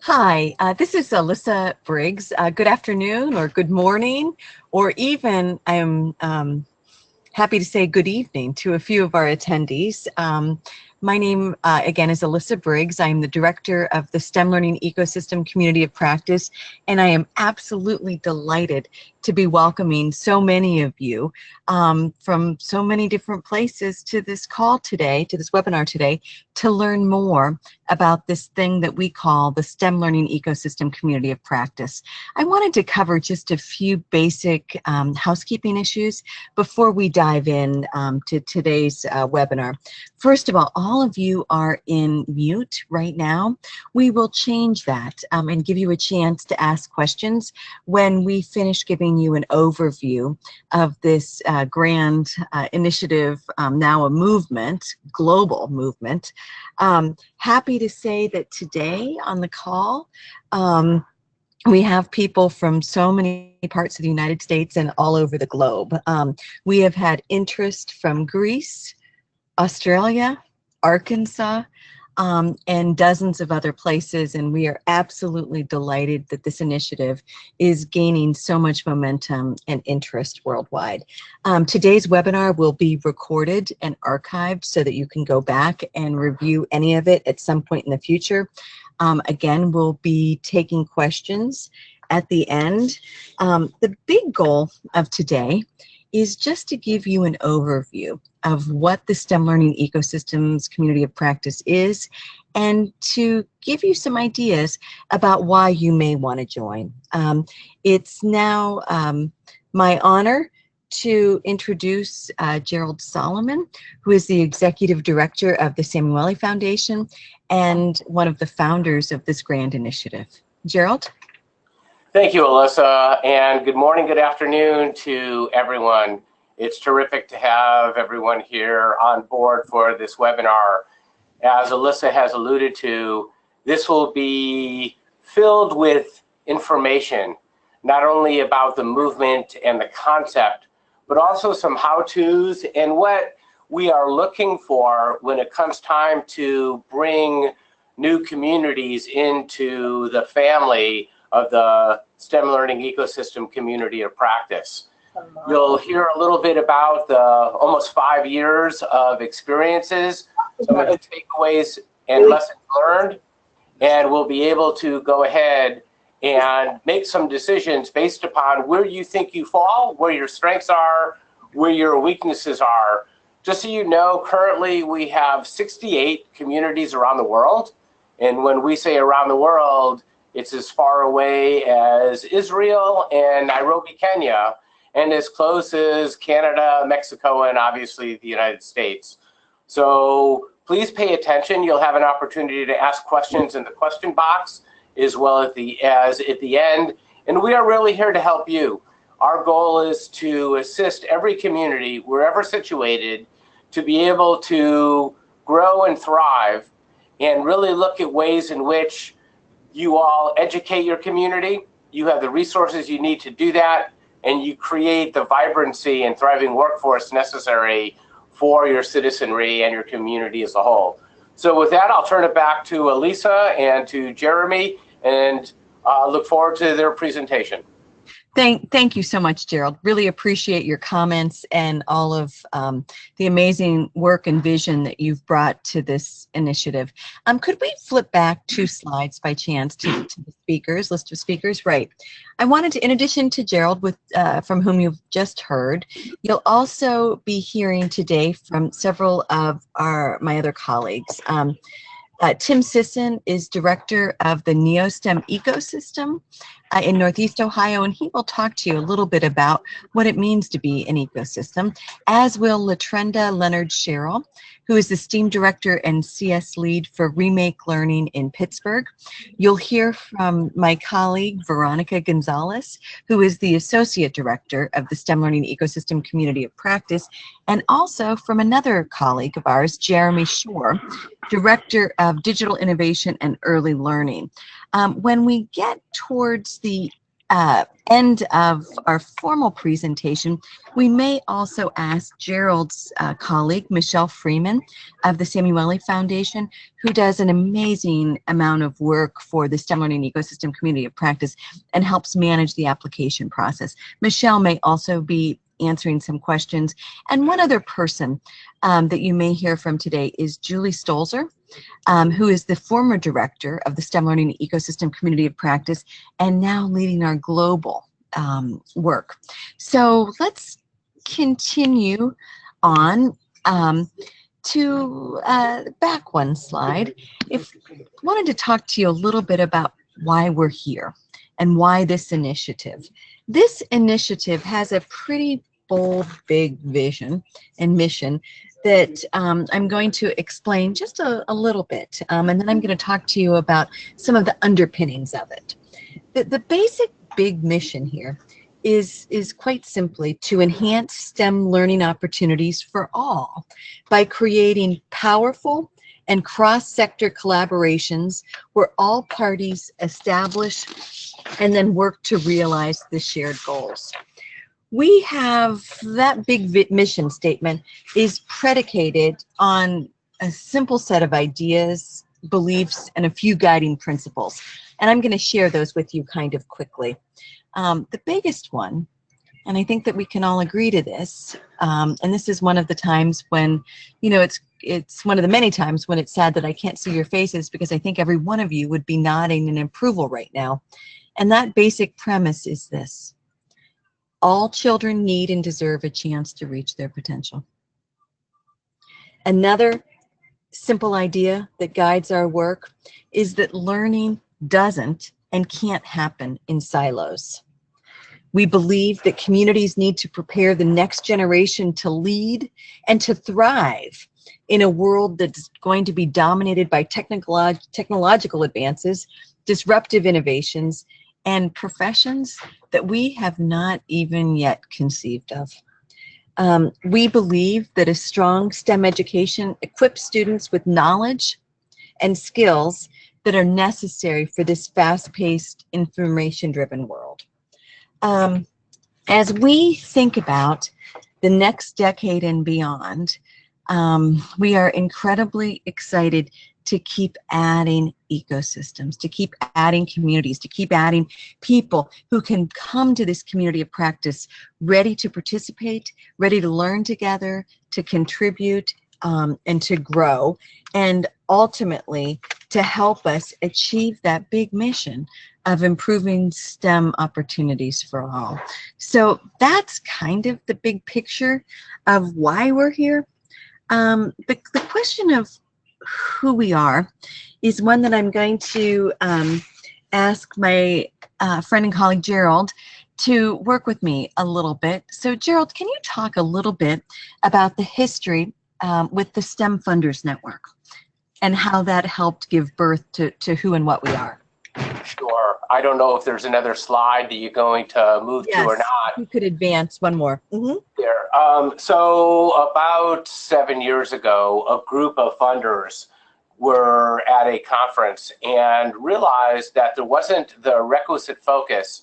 Hi, this is Alyssa Briggs. Good afternoon or good morning, or even I'm happy to say good evening to a few of our attendees. My name, again, is Alyssa Briggs. I'm the director of the STEM Learning Ecosystem Community of Practice, and I am absolutely delighted to be welcoming so many of you from so many different places to this call today, to this webinar today, to learn more about this thing that we call the STEM Learning Ecosystem Community of Practice. I wanted to cover just a few basic housekeeping issues before we dive in to today's webinar. First of all of you are in mute right now. We will change that and give you a chance to ask questions when we finish giving you an overview of this grand initiative, now a movement, global movement. Happy to say that today on the call, we have people from so many parts of the United States and all over the globe. We have had interest from Greece, Australia, Arkansas, and dozens of other places, and we are absolutely delighted that this initiative is gaining so much momentum and interest worldwide. Today's webinar will be recorded and archived so that you can go back and review any of it at some point in the future. Again, we'll be taking questions at the end. The big goal of today is just to give you an overview of what the STEM Learning Ecosystems Community of Practice is, and to give you some ideas about why you may want to join. It's now my honor to introduce Gerald Solomon, who is the Executive Director of the Samueli Foundation and one of the founders of this grand initiative. Gerald? Thank you, Alyssa, and good morning, good afternoon to everyone. It's terrific to have everyone here on board for this webinar. As Alyssa has alluded to, this will be filled with information, not only about the movement and the concept, but also some how-tos and what we are looking for when it comes time to bring new communities into the family of the STEM Learning Ecosystem Community of Practice. You'll hear a little bit about the almost 5 years of experiences, some of the takeaways and lessons learned, and we'll be able to go ahead and make some decisions based upon where you think you fall, where your strengths are, where your weaknesses are. Just so you know, currently we have 68 communities around the world, and when we say around the world, it's as far away as Israel and Nairobi, Kenya, and as close as Canada, Mexico, and obviously the United States. So please pay attention. You'll have an opportunity to ask questions in the question box as well as at the end. And we are really here to help you. Our goal is to assist every community, wherever situated, to be able to grow and thrive and really look at ways in which you all educate your community, you have the resources you need to do that, and you create the vibrancy and thriving workforce necessary for your citizenry and your community as a whole. So with that, I'll turn it back to Elisa and to Jeremy, and look forward to their presentation. Thank you so much, Gerald. Really appreciate your comments and all of the amazing work and vision that you've brought to this initiative. Could we flip back 2 slides by chance to the speakers, list of speakers? Right. I wanted to, in addition to Gerald, from whom you've just heard, you'll also be hearing today from several of my other colleagues. Tim Sisson is director of the NeoSTEM ecosystem in Northeast Ohio, and he will talk to you a little bit about what it means to be an ecosystem, as will Latrenda Leonard-Sherrill, who is the STEAM director and CS lead for Remake Learning in Pittsburgh. You'll hear from my colleague, Veronica Gonzalez, who is the associate director of the STEM Learning Ecosystem Community of Practice, and also from another colleague of ours, Jeremy Shore, director of Digital Innovation and Early Learning. When we get towards the end of our formal presentation, we may also ask Gerald's colleague, Michelle Freeman of the Samueli Foundation, who does an amazing amount of work for the STEM Learning Ecosystem Community of Practice and helps manage the application process. Michelle may also be answering some questions. And one other person that you may hear from today is Julie Stolzer, who is the former director of the STEM Learning Ecosystem Community of Practice and now leading our global work. So let's continue on to back one slide. I wanted to talk to you a little bit about why we're here and why this initiative. This initiative has a pretty bold, big vision and mission that I'm going to explain just a little bit, and then I'm going to talk to you about some of the underpinnings of it. The basic big mission here is quite simply to enhance STEM learning opportunities for all by creating powerful and cross-sector collaborations where all parties establish and then work to realize the shared goals. We have that big mission statement is predicated on a simple set of ideas, beliefs, and a few guiding principles. And I'm going to share those with you kind of quickly. The biggest one, and I think that we can all agree to this, and this is one of the times when, you know, it's one of the many times when it's sad that I can't see your faces, because I think every one of you would be nodding in approval right now. And that basic premise is this: all children need and deserve a chance to reach their potential. Another simple idea that guides our work is that learning doesn't and can't happen in silos. We believe that communities need to prepare the next generation to lead and to thrive in a world that's going to be dominated by technological advances, disruptive innovations, and professions that we have not even yet conceived of. We believe that a strong STEM education equips students with knowledge and skills that are necessary for this fast-paced, information-driven world. As we think about the next decade and beyond, we are incredibly excited to keep adding ecosystems, to keep adding communities, to keep adding people who can come to this community of practice ready to participate, ready to learn together, to contribute, and to grow, and ultimately to help us achieve that big mission of improving STEM opportunities for all. So that's kind of the big picture of why we're here. The question of who we are is one that I'm going to ask my friend and colleague Gerald to work with me a little bit. So Gerald, can you talk a little bit about the history with the STEM Funders Network and how that helped give birth to who and what we are? Sure. I don't know if there's another slide that you're going to move to or not. You could advance one more. There. So about 7 years ago, a group of funders were at a conference and realized that there wasn't the requisite focus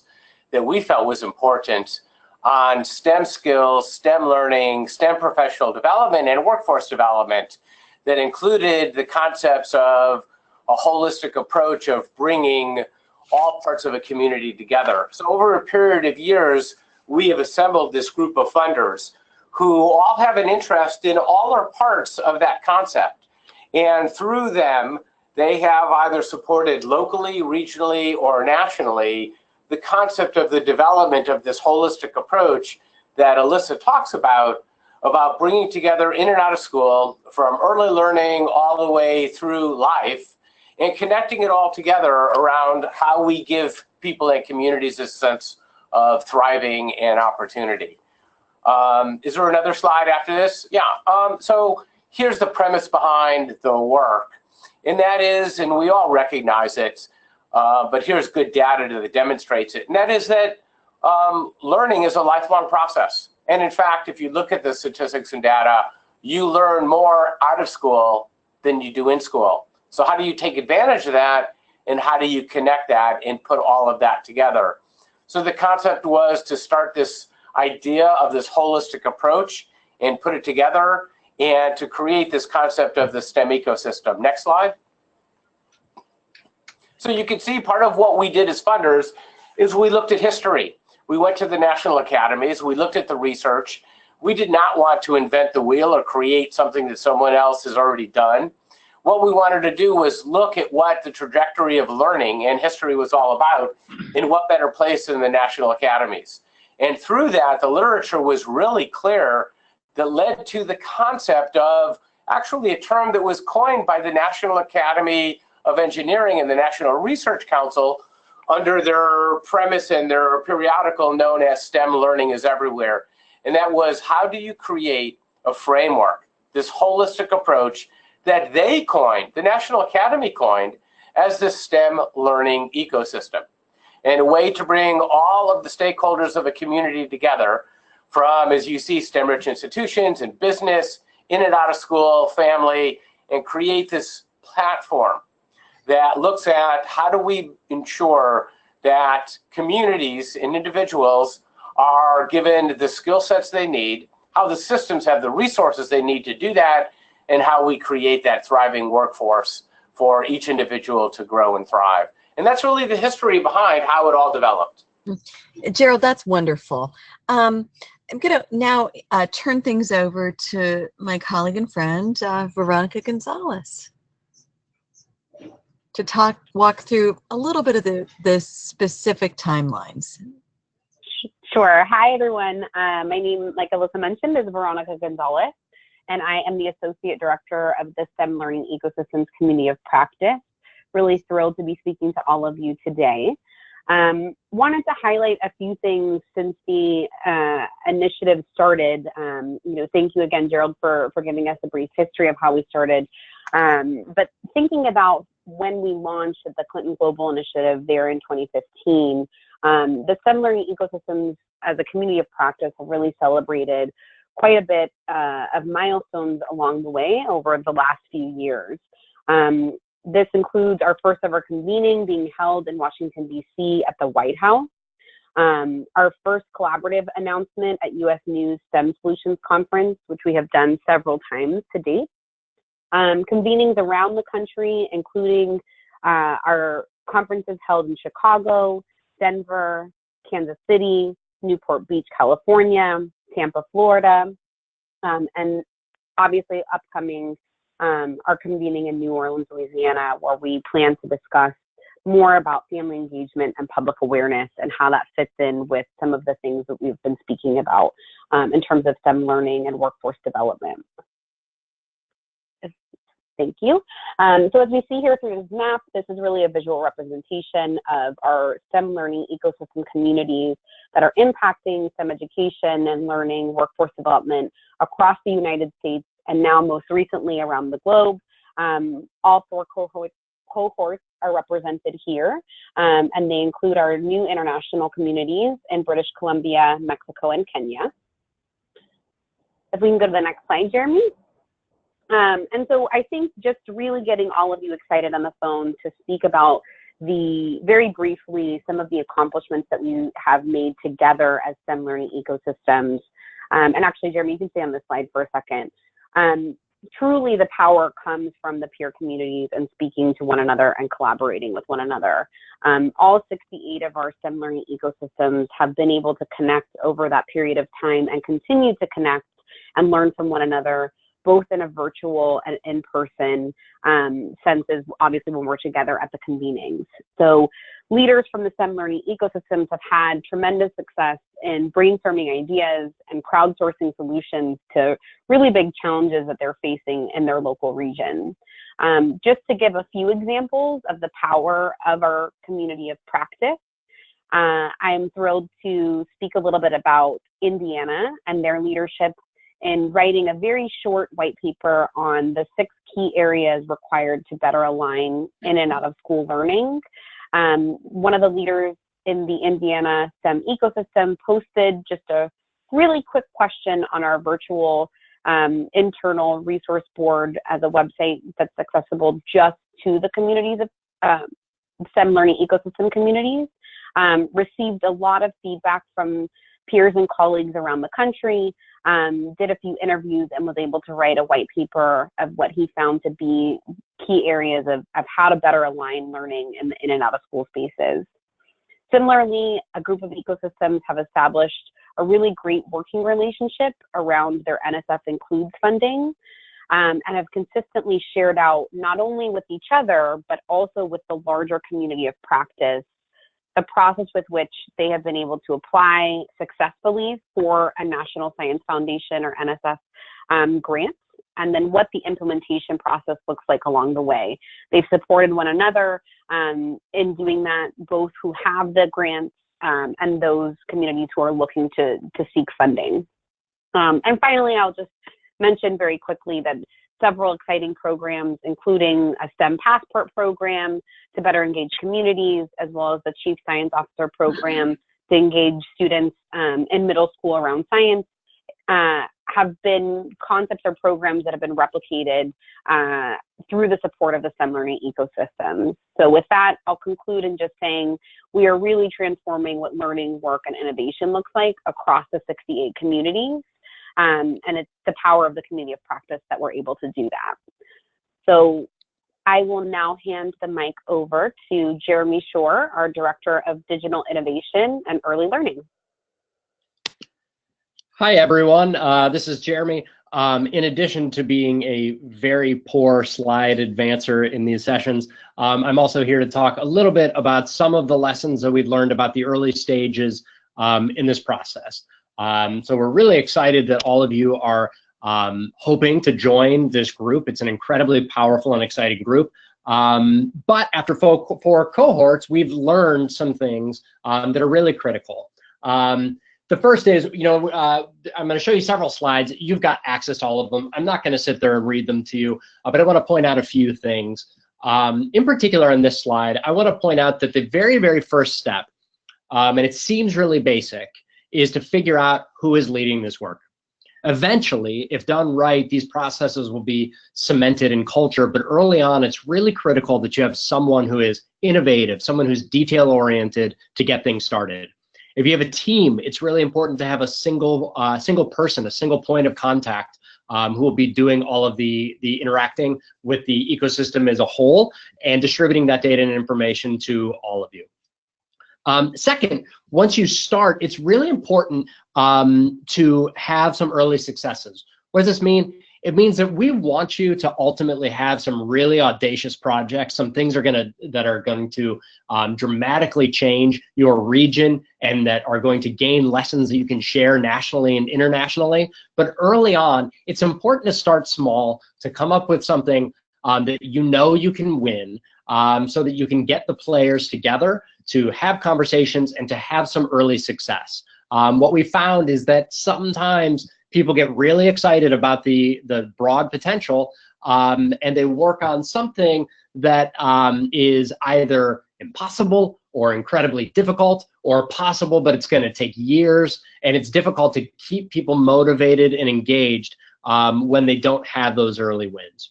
that we felt was important on STEM skills, STEM learning, STEM professional development, and workforce development that included the concepts of a holistic approach of bringing all parts of a community together. So over a period of years, we have assembled this group of funders who all have an interest in all or parts of that concept. And through them, they have either supported locally, regionally, or nationally the concept of the development of this holistic approach that Alyssa talks about bringing together in and out of school, from early learning all the way through life, and connecting it all together around how we give people and communities a sense of thriving and opportunity. Is there another slide after this? Yeah. So here's the premise behind the work. And that is, and we all recognize it, but here's good data that demonstrates it. And that is that learning is a lifelong process. And in fact, if you look at the statistics and data, you learn more out of school than you do in school. So how do you take advantage of that? And how do you connect that and put all of that together? So the concept was to start this idea of this holistic approach and put it together and to create this concept of the STEM ecosystem. Next slide. So you can see part of what we did as funders is we looked at history. We went to the national academies, we looked at the research. We did not want to invent the wheel or create something that someone else has already done. What we wanted to do was look at what the trajectory of learning and history was all about, in what better place than the national academies. And through that, the literature was really clear that led to the concept of actually a term that was coined by the National Academy of Engineering and the National Research Council under their premise and their periodical known as STEM Learning is Everywhere. And that was, how do you create a framework, this holistic approach that they coined, the National Academy coined, as the STEM learning ecosystem, and a way to bring all of the stakeholders of a community together from, as you see, STEM-rich institutions and business, in and out of school, family, and create this platform that looks at how do we ensure that communities and individuals are given the skill sets they need, how the systems have the resources they need to do that, and how we create that thriving workforce for each individual to grow and thrive. And that's really the history behind how it all developed. Gerald, that's wonderful. I'm going to now turn things over to my colleague and friend, Veronica Gonzalez, to walk through a little bit of the specific timelines. Sure. Hi, everyone. My name, like Alyssa mentioned, is Veronica Gonzalez, and I am the Associate Director of the STEM Learning Ecosystems Community of Practice. Really thrilled to be speaking to all of you today. Wanted to highlight a few things since the initiative started. Thank you again, Gerald, for giving us a brief history of how we started. But thinking about when we launched the Clinton Global Initiative there in 2015, the STEM learning ecosystems as a community of practice have really celebrated quite a bit of milestones along the way over the last few years. This includes our first ever convening being held in Washington, D.C. at the White House, our first collaborative announcement at U.S. News STEM Solutions Conference, which we have done several times to date, convenings around the country, including our conferences held in Chicago, Denver, Kansas City, Newport Beach, California, Tampa, Florida, and obviously upcoming our convening in New Orleans, Louisiana, where we plan to discuss more about family engagement and public awareness and how that fits in with some of the things that we've been speaking about in terms of STEM learning and workforce development. Thank you. So as we see here through this map, this is really a visual representation of our STEM learning ecosystem communities that are impacting STEM education and learning, workforce development across the United States, and now most recently around the globe. All four cohorts are represented here, and they include our new international communities in British Columbia, Mexico, and Kenya. If we can go to the next slide, Jeremy. And so I think just really getting all of you excited on the phone to speak about very briefly, some of the accomplishments that we have made together as STEM learning ecosystems. And actually, Jeremy, you can stay on this slide for a second. Truly, the power comes from the peer communities and speaking to one another and collaborating with one another. All 68 of our STEM learning ecosystems have been able to connect over that period of time and continue to connect and learn from one another, both in a virtual and in-person senses, obviously when we're together at the convenings. So leaders from the STEM learning ecosystems have had tremendous success in brainstorming ideas and crowdsourcing solutions to really big challenges that they're facing in their local region. Just to give a few examples of the power of our community of practice, I'm thrilled to speak a little bit about Indiana and their leadership in writing a very short white paper on the 6 key areas required to better align in and out of school learning. One of the leaders in the Indiana STEM ecosystem posted just a really quick question on our virtual internal resource board as a website that's accessible just to the communities of STEM learning ecosystem communities. Received a lot of feedback from peers and colleagues around the country, did a few interviews, and was able to write a white paper of what he found to be key areas of how to better align learning in and out of school spaces. Similarly, a group of ecosystems have established a really great working relationship around their NSF Includes funding, and have consistently shared out not only with each other, but also with the larger community of practice, the process with which they have been able to apply successfully for a National Science Foundation or NSF grant, and then what the implementation process looks like along the way. They've supported one another in doing that, both who have the grants and those communities who are looking to seek funding. And finally, I'll just mention very quickly that several exciting programs, including a STEM Passport program to better engage communities, as well as the Chief Science Officer program to engage students in middle school around science, have been concepts or programs that have been replicated through the support of the STEM learning ecosystem. So with that, I'll conclude in just saying we are really transforming what learning, work, and innovation looks like across the 68 communities. And it's the power of the community of practice that we're able to do that. So I will now hand the mic over to Jeremy Shore, our Director of Digital Innovation and Early Learning. Hi, everyone. This is Jeremy. In addition to being a very poor slide advancer in these sessions, I'm also here to talk a little bit about some of the lessons that we've learned about the early stages in this process. So we're really excited that all of you are hoping to join this group. It's an incredibly powerful and exciting group. But after four cohorts, we've learned some things that are really critical. The first is, I'm going to show you several slides. You've got access to all of them. I'm not going to sit there and read them to you, but I want to point out a few things. In particular on this slide, I want to point out that the very, very first step, and it seems really basic, is to figure out who is leading this work. Eventually, if done right, these processes will be cemented in culture, but early on, it's really critical that you have someone who is innovative, someone who's detail-oriented to get things started. If you have a team, it's really important to have a single person, a single point of contact who will be doing all of the interacting with the ecosystem as a whole and distributing that data and information to all of you. Second, once you start, it's really important to have some early successes. What does this mean? It means that we want you to ultimately have some really audacious projects, some things that are going to dramatically change your region and that are going to gain lessons that you can share nationally and internationally. But early on, it's important to start small, to come up with something that you know you can win, so that you can get the players together to have conversations and to have some early success. What we found is that sometimes people get really excited about the broad potential, and they work on something that is either impossible or incredibly difficult, or possible, but it's going to take years, and it's difficult to keep people motivated and engaged when they don't have those early wins.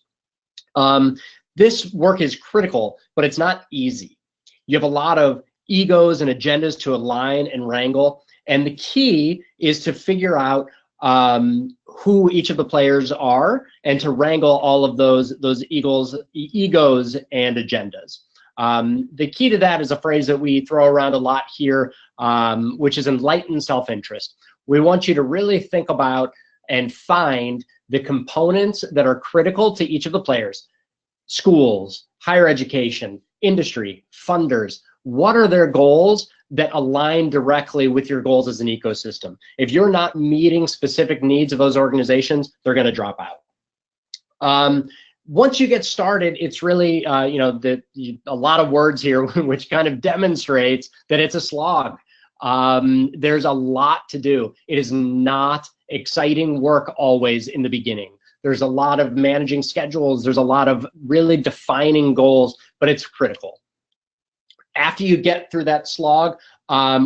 This work is critical, but it's not easy. You have a lot of egos and agendas to align and wrangle, and the key is to figure out who each of the players are and to wrangle all of those egos and agendas. The key to that is a phrase that we throw around a lot here, which is enlightened self-interest. We want you to really think about and find the components that are critical to each of the players. Schools, higher education, industry, funders. What are their goals that align directly with your goals as an ecosystem? If you're not meeting specific needs of those organizations, they're going to drop out. Once you get started, it's really, a lot of words here, which kind of demonstrates that it's a slog. There's a lot to do. It is not exciting work always in the beginning. There's a lot of managing schedules. There's a lot of really defining goals, but it's critical. After you get through that slog,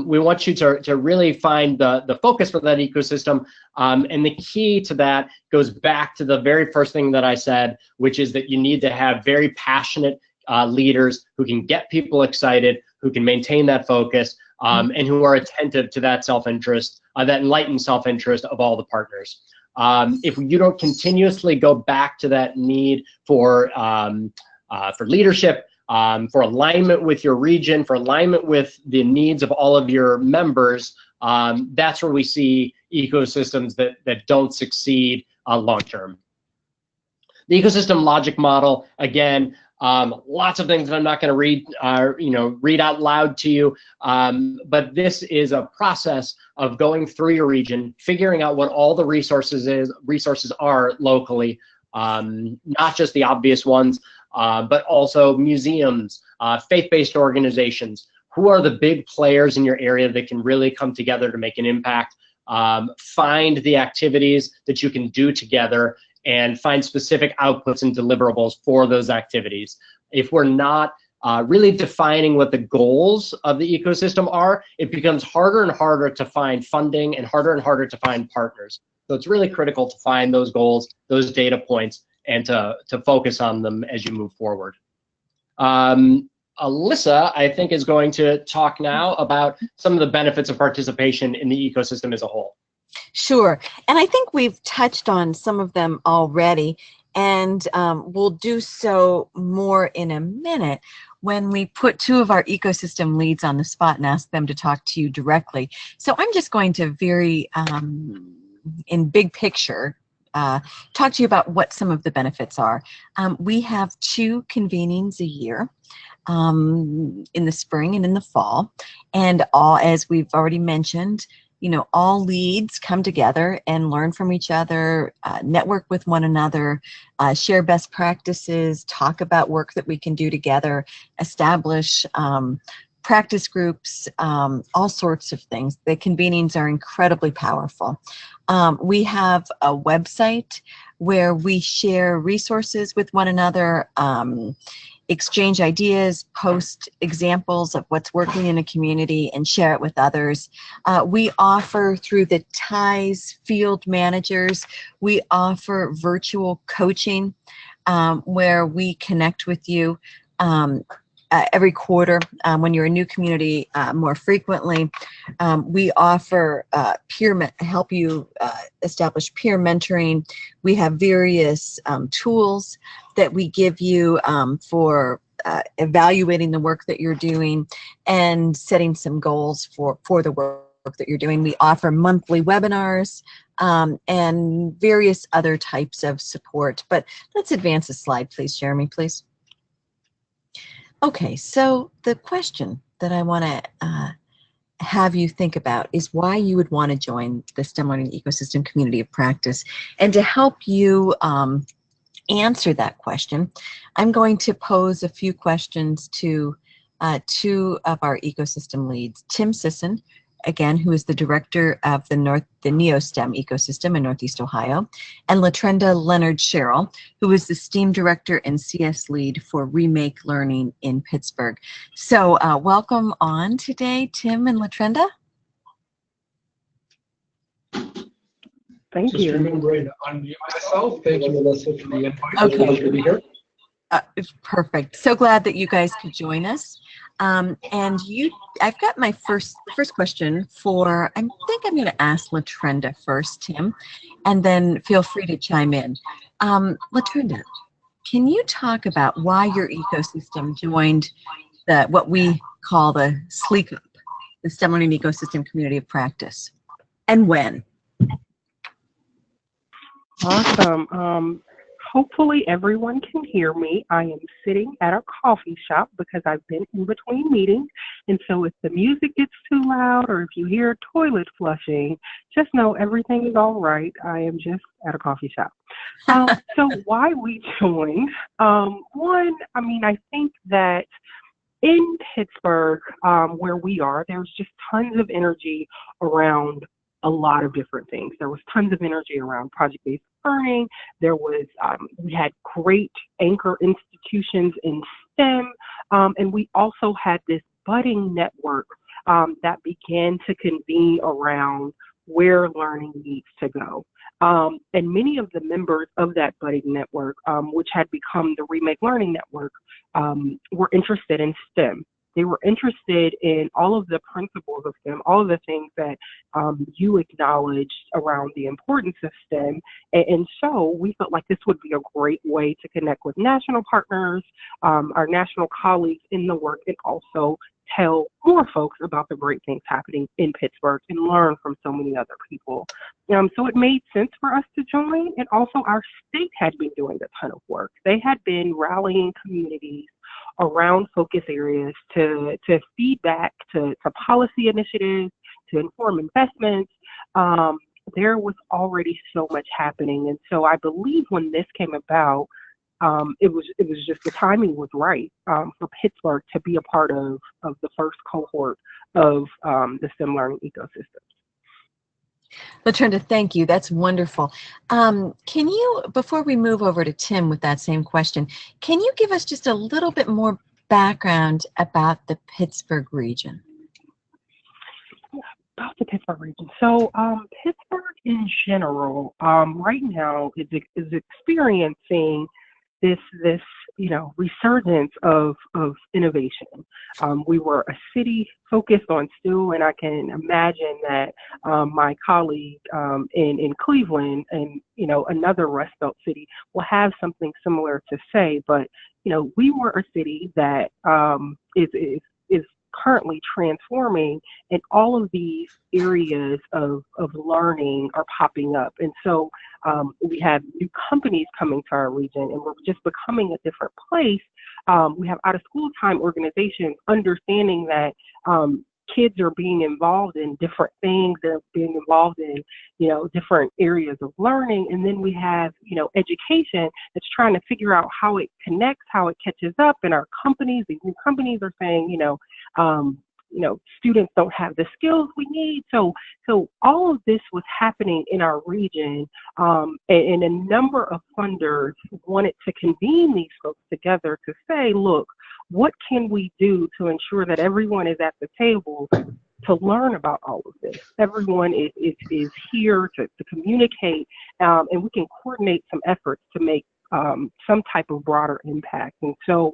we want you to really find the focus for that ecosystem. And the key to that goes back to the very first thing that I said, which is that you need to have very passionate leaders who can get people excited, who can maintain that focus, and who are attentive to that self-interest, that enlightened self-interest of all the partners. If you don't continuously go back to that need for leadership, for alignment with your region, for alignment with the needs of all of your members, that's where we see ecosystems that don't succeed long-term. The ecosystem logic model, again, lots of things that I'm not going to read out loud to you, but this is a process of going through your region, figuring out what all the resources are locally, not just the obvious ones, but also museums, faith-based organizations. Who are the big players in your area that can really come together to make an impact? Find the activities that you can do together and find specific outputs and deliverables for those activities. If we're not really defining what the goals of the ecosystem are, it becomes harder and harder to find funding and harder to find partners. So it's really critical to find those goals, those data points, and to focus on them as you move forward. Alyssa, I think, is going to talk now about some of the benefits of participation in the ecosystem as a whole. Sure, and I think we've touched on some of them already, and we'll do so more in a minute when we put two of our ecosystem leads on the spot and ask them to talk to you directly. So I'm just going to very, in big picture, talk to you about what some of the benefits are. We have 2 convenings a year, in the spring and in the fall, and all, as we've already mentioned, all leads come together and learn from each other, network with one another, share best practices, talk about work that we can do together, establish practice groups, all sorts of things. The convenings are incredibly powerful. We have a website where we share resources with one another, exchange ideas, post examples of what's working in a community, and share it with others. We offer, through the TIES field managers, we offer virtual coaching where we connect with you every quarter when you're a new community, more frequently. We offer help you establish peer mentoring. We have various tools that we give you for evaluating the work that you're doing and setting some goals for the work that you're doing. We offer monthly webinars and various other types of support. But let's advance a slide, please, Jeremy, please. Okay, so the question that I want to have you think about is why you would want to join the STEM Learning Ecosystem Community of Practice. And to help you answer that question, I'm going to pose a few questions to 2 of our ecosystem leads. Tim Sisson, again, who is the director of the NeoSTEM ecosystem in Northeast Ohio, and Latrenda Leonard-Sherrill, who is the STEAM director and CS lead for Remake Learning in Pittsburgh. So welcome on today, Tim and Latrenda. Thank you. Just remembering to unmute myself. Thank you, Alyssa, for the invite. Okay. Pleasure to be here. Perfect. So glad that you guys could join us. And I've got my first question for, I think I'm going to ask Latrenda first, Tim, and then feel free to chime in. Latrenda, can you talk about why your ecosystem joined what we call the SLECOP, the STEM Learning Ecosystem Community of Practice, and when? Awesome. Hopefully everyone can hear me. I am sitting at a coffee shop because I've been in between meetings. And so if the music gets too loud or if you hear toilet flushing, just know everything is all right. I am just at a coffee shop. So why we joined? One, I think that in Pittsburgh, where we are, there's just tons of energy around a lot of different things. There was tons of energy around project-based learning. There was, we had great anchor institutions in STEM, and we also had this budding network that began to convene around where learning needs to go. And many of the members of that budding network, which had become the Remake Learning Network, were interested in STEM. they were interested in all of the principles of STEM, all of the things that you acknowledged around the importance of STEM. And so we felt like this would be a great way to connect with national partners, our national colleagues in the work, and also tell more folks about the great things happening in Pittsburgh and learn from so many other people. So it made sense for us to join, and also our state had been doing a ton of work. They had been rallying communities around focus areas to feedback, to policy initiatives, to inform investments. There was already so much happening, and so I believe when this came about, it was just the timing was right for Pittsburgh to be a part of the first cohort of the STEM learning ecosystem. LaTrinda, thank you. That's wonderful. Can you, before we move over to Tim with that same question, can you give us just a little bit more background about the Pittsburgh region? About the Pittsburgh region. So Pittsburgh in general right now is experiencing this resurgence of innovation. We were a city focused on STEM, and I can imagine that my colleague in Cleveland and another Rust Belt city will have something similar to say. But we were a city that is currently transforming, and all of these areas of learning are popping up. And so we have new companies coming to our region, and we're just becoming a different place. We have out of school time organizations understanding that kids are being involved in different things. They're being involved in, different areas of learning. And then we have, education that's trying to figure out how it connects, how it catches up. And our companies, these new companies are saying, students don't have the skills we need. So all of this was happening in our region, and a number of funders wanted to convene these folks together to say, look, what can we do to ensure that everyone is at the table to learn about all of this? Everyone is here to communicate, and we can coordinate some efforts to make some type of broader impact. And so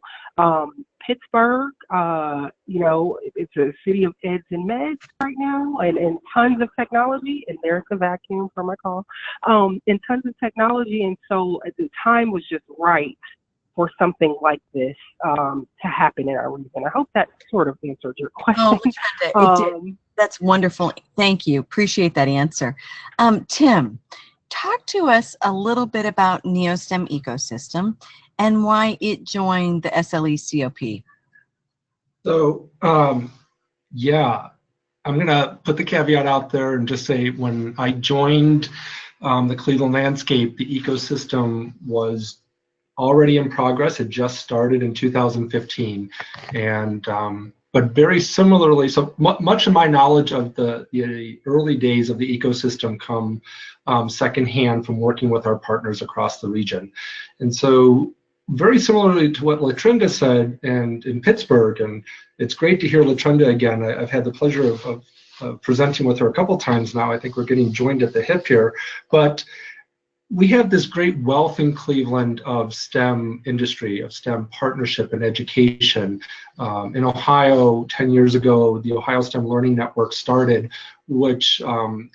Pittsburgh, it's a city of eds and meds right now, and tons of technology, and there's a vacuum for my call, and tons of technology. And so the time was just right for something like this to happen in our region. I hope that sort of answered your question. Oh, it did. That's wonderful. Thank you. Appreciate that answer. Tim, talk to us a little bit about NeoSTEM ecosystem and why it joined the SLECOP. So, yeah, I'm going to put the caveat out there and just say when I joined the Cleveland landscape, the ecosystem was already in progress. It just started in 2015. And but very similarly, so much of my knowledge of the early days of the ecosystem come secondhand from working with our partners across the region. And so very similarly to what LaTrinda said and in Pittsburgh, and it's great to hear LaTrinda again. I've had the pleasure of presenting with her a couple times now. I think we're getting joined at the hip here. But we have this great wealth in Cleveland of STEM industry, of STEM partnership and education. In Ohio, 10 years ago, the Ohio STEM Learning Network started, which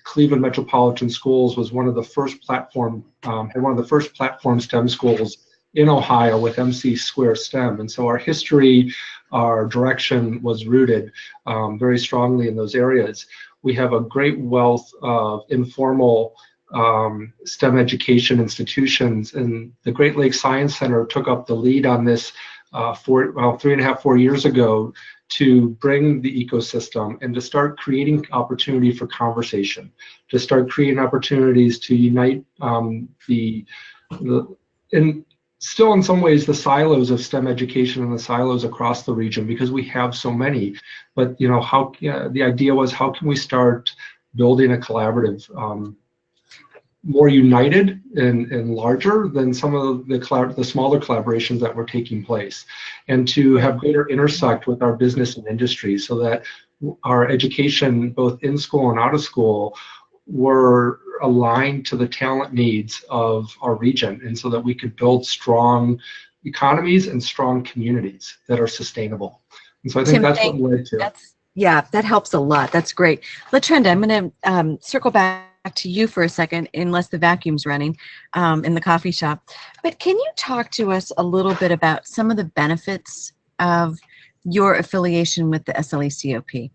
Cleveland Metropolitan Schools was one of the first platform, had one of the first platform STEM schools in Ohio with MC Square STEM. And so our history, our direction was rooted very strongly in those areas. We have a great wealth of informal STEM education institutions, and the Great Lakes Science Center took up the lead on this 3.5-4 years ago to bring the ecosystem and to start creating opportunity for conversation, to start creating opportunities to unite and still in some ways the silos of STEM education and the silos across the region, because we have so many. But the idea was, how can we start building a collaborative, more united and larger than some of the smaller collaborations that were taking place, and to have greater intersect with our business and industry, so that our education, both in school and out of school, were aligned to the talent needs of our region, and so that we could build strong economies and strong communities that are sustainable. And so I think Tim, that's what led to. Yeah, that helps a lot. That's great. LaTrenda, I'm going to circle back to you for a second, unless the vacuum's running in the coffee shop. But can you talk to us a little bit about some of the benefits of your affiliation with the SLECOP?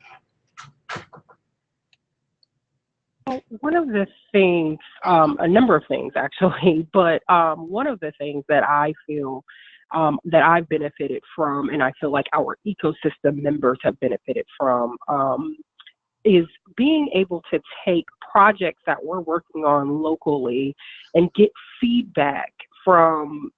One of the things, a number of things actually, but one of the things that I feel that I've benefited from, and I feel like our ecosystem members have benefited from, is being able to take projects that we're working on locally and get feedback from,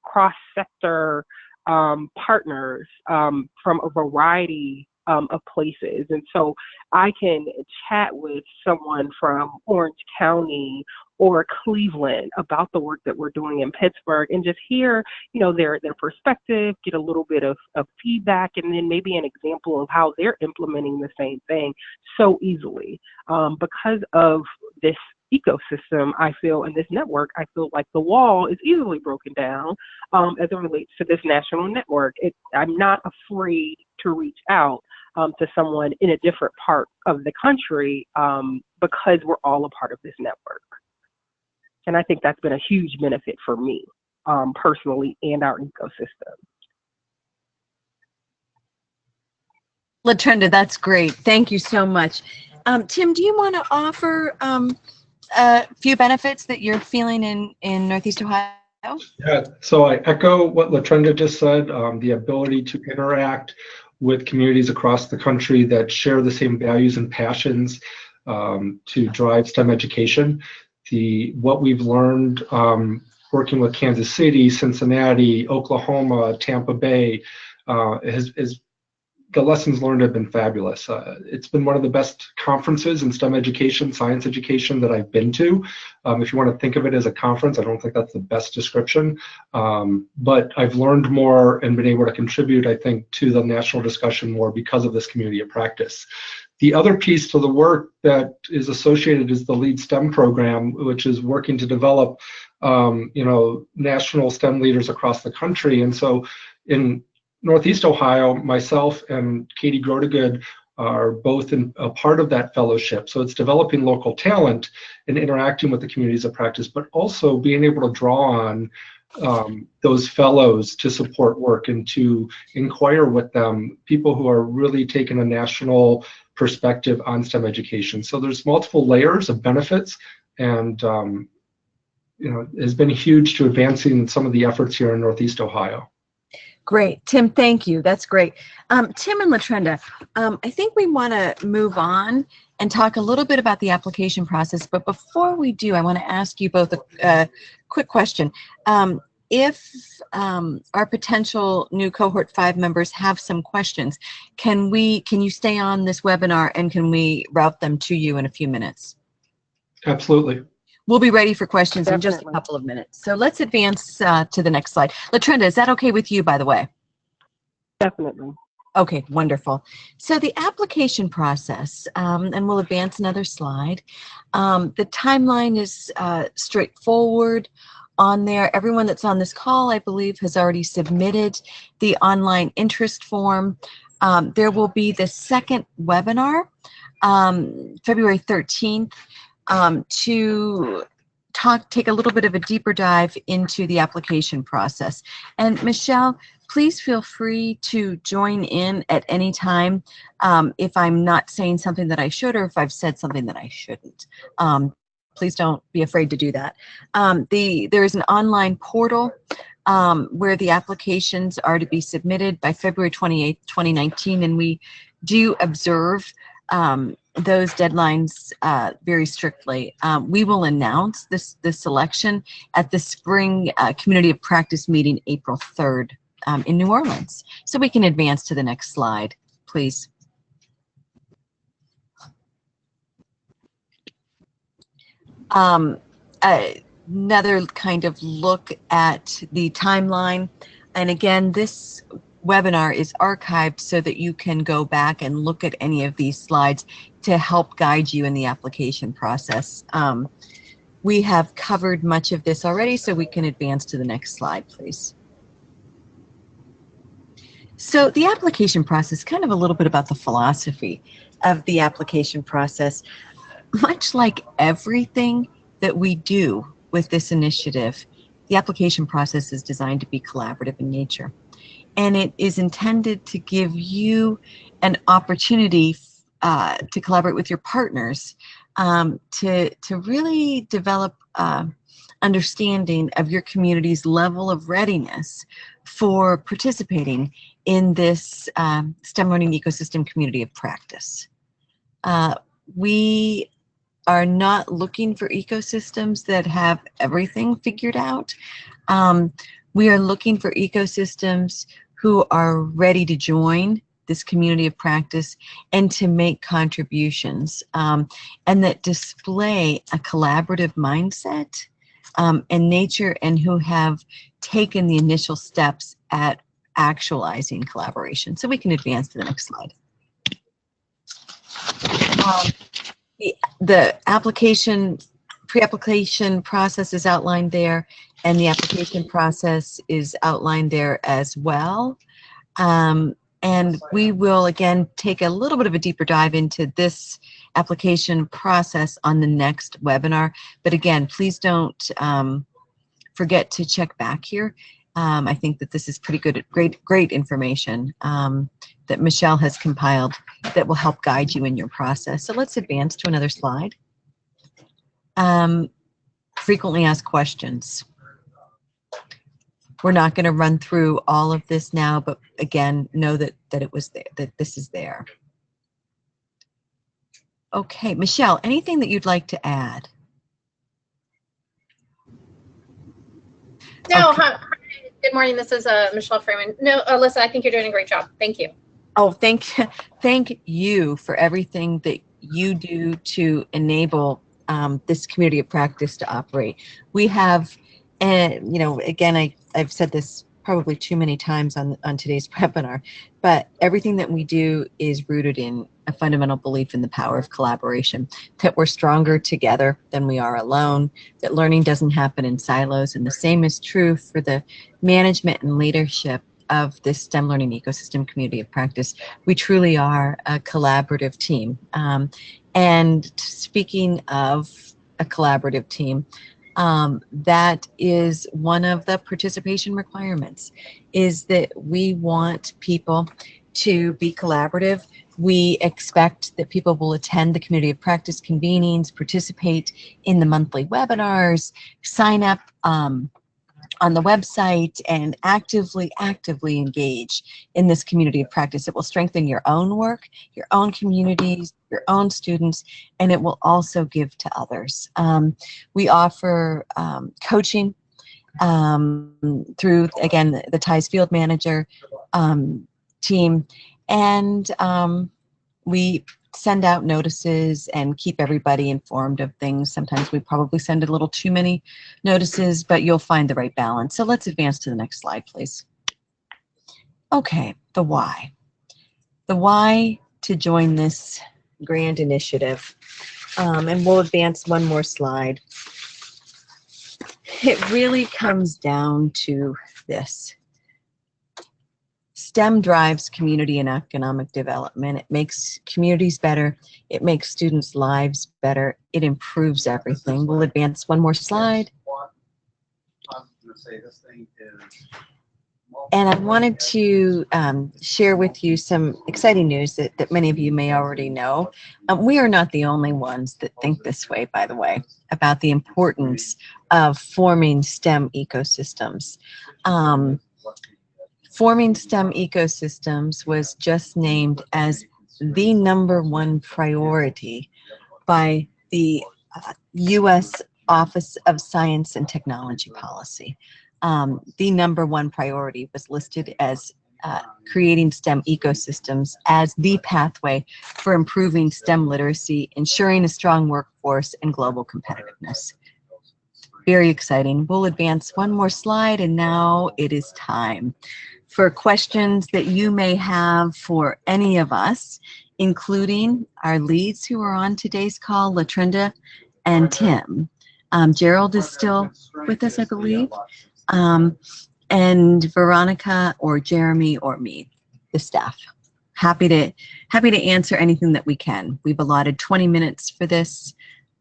cross-sector partners from a variety of places. And so I can chat with someone from Orange County or Cleveland about the work that we're doing in Pittsburgh and just hear, their perspective, get a little bit of feedback, and then maybe an example of how they're implementing the same thing so easily. Because of this ecosystem, I feel, and this network, I feel like the wall is easily broken down as it relates to this national network. I'm not afraid to reach out to someone in a different part of the country because we're all a part of this network. And I think that's been a huge benefit for me personally and our ecosystem. LaTrenda, that's great. Thank you so much. Tim, do you want to offer a few benefits that you're feeling in Northeast Ohio? Yeah, so I echo what LaTrenda just said, the ability to interact with communities across the country that share the same values and passions to drive STEM education. What we've learned working with Kansas City, Cincinnati, Oklahoma, Tampa Bay, the lessons learned have been fabulous. It's been one of the best conferences in STEM education, science education that I've been to. If you want to think of it as a conference, I don't think that's the best description. But I've learned more and been able to contribute, I think, to the national discussion more because of this community of practice. The other piece to the work that is associated is the LEAD STEM program, which is working to develop, national STEM leaders across the country. And so in Northeast Ohio, myself and Katie Grodegood are both a part of that fellowship. So it's developing local talent and interacting with the communities of practice, but also being able to draw on those fellows to support work and to inquire with them, people who are really taking a national perspective on STEM education. So there's multiple layers of benefits, and has been huge to advancing some of the efforts here in Northeast Ohio. Great, Tim, thank you. That's great. Tim and LaTrenda, I think we want to move on and talk a little bit about the application process. But before we do, I want to ask you both a quick question. If our potential new Cohort 5 members have some questions, can you stay on this webinar and can we route them to you in a few minutes? Absolutely. We'll be ready for questions Definitely. in just a couple of minutes. So let's advance to the next slide. LaTrenda, is that okay with you, by the way? Definitely. Okay, wonderful. So the application process, and we'll advance another slide. The timeline is straightforward on there. Everyone that's on this call, I believe, has already submitted the online interest form. There will be the second webinar, February 13th, to take a little bit of a deeper dive into the application process. And Michelle, please feel free to join in at any time if I'm not saying something that I should or if I've said something that I shouldn't. Please don't be afraid to do that. There is an online portal where the applications are to be submitted by February 28th, 2019, and we do observe those deadlines very strictly. We will announce the selection at the Spring Community of Practice meeting April 3rd in New Orleans. So we can advance to the next slide, please. Another kind of look at the timeline. And again, this webinar is archived so that you can go back and look at any of these slides to help guide you in the application process. We have covered much of this already, so we can advance to the next slide, please. So the application process, kind of a little bit about the philosophy of the application process. Much like everything that we do with this initiative, the application process is designed to be collaborative in nature. And it is intended to give you an opportunity to collaborate with your partners to really develop understanding of your community's level of readiness for participating in this STEM learning ecosystem community of practice. We are not looking for ecosystems that have everything figured out. We are looking for ecosystems who are ready to join this community of practice and to make contributions, and that display a collaborative mindset and nature, and who have taken the initial steps at actualizing collaboration. So we can advance to the next slide. The application, pre-application process is outlined there, and the application process is outlined there as well. And we will, again, take a little bit of a deeper dive into this application process on the next webinar. But again, please don't forget to check back here. I think that this is pretty good, great information that Michelle has compiled that will help guide you in your process. So let's advance to another slide. Frequently asked questions. We're not going to run through all of this now, but again, know that it was there, that this is there. Okay, Michelle, anything that you'd like to add? No, Okay. hi, good morning. This is Michelle Freeman. No, Alyssa, I think you're doing a great job. Thank you. Oh, thank you for everything that you do to enable this community of practice to operate. We have, and you know, again, I've said this probably too many times on today's webinar, but everything that we do is rooted in a fundamental belief in the power of collaboration, that we're stronger together than we are alone, that learning doesn't happen in silos, and the same is true for the management and leadership of this STEM learning ecosystem community of practice. We truly are a collaborative team. And speaking of a collaborative team, that is one of the participation requirements, is that we want people to be collaborative. We expect that people will attend the community of practice convenings, participate in the monthly webinars, sign up on the website, and actively engage in this community of practice. It will strengthen your own work, your own communities, your own students, and it will also give to others. We offer coaching through, again, the TIES Field Manager team, and we send out notices and keep everybody informed of things. Sometimes we probably send a little too many notices, but you'll find the right balance. So let's advance to the next slide, please. Okay, the why. The why to join this grand initiative. And we'll advance one more slide. It really comes down to this. STEM drives community and economic development. It makes communities better. It makes students' lives better. It improves everything. We'll advance one more slide. And I wanted to share with you some exciting news that many of you may already know. We are not the only ones that think this way, by the way, about the importance of forming STEM ecosystems. Forming STEM ecosystems was just named as the #1 priority by the U.S. Office of Science and Technology Policy. The #1 priority was listed as creating STEM ecosystems as the pathway for improving STEM literacy, ensuring a strong workforce, and global competitiveness. Very exciting. We'll advance one more slide, and now it is time for questions that you may have for any of us, including our leads who are on today's call, Latrinda and Tim. Gerald is still with us, I believe, and Veronica or Jeremy or me. the staff. Happy to answer anything that we can. We've allotted 20 minutes for this,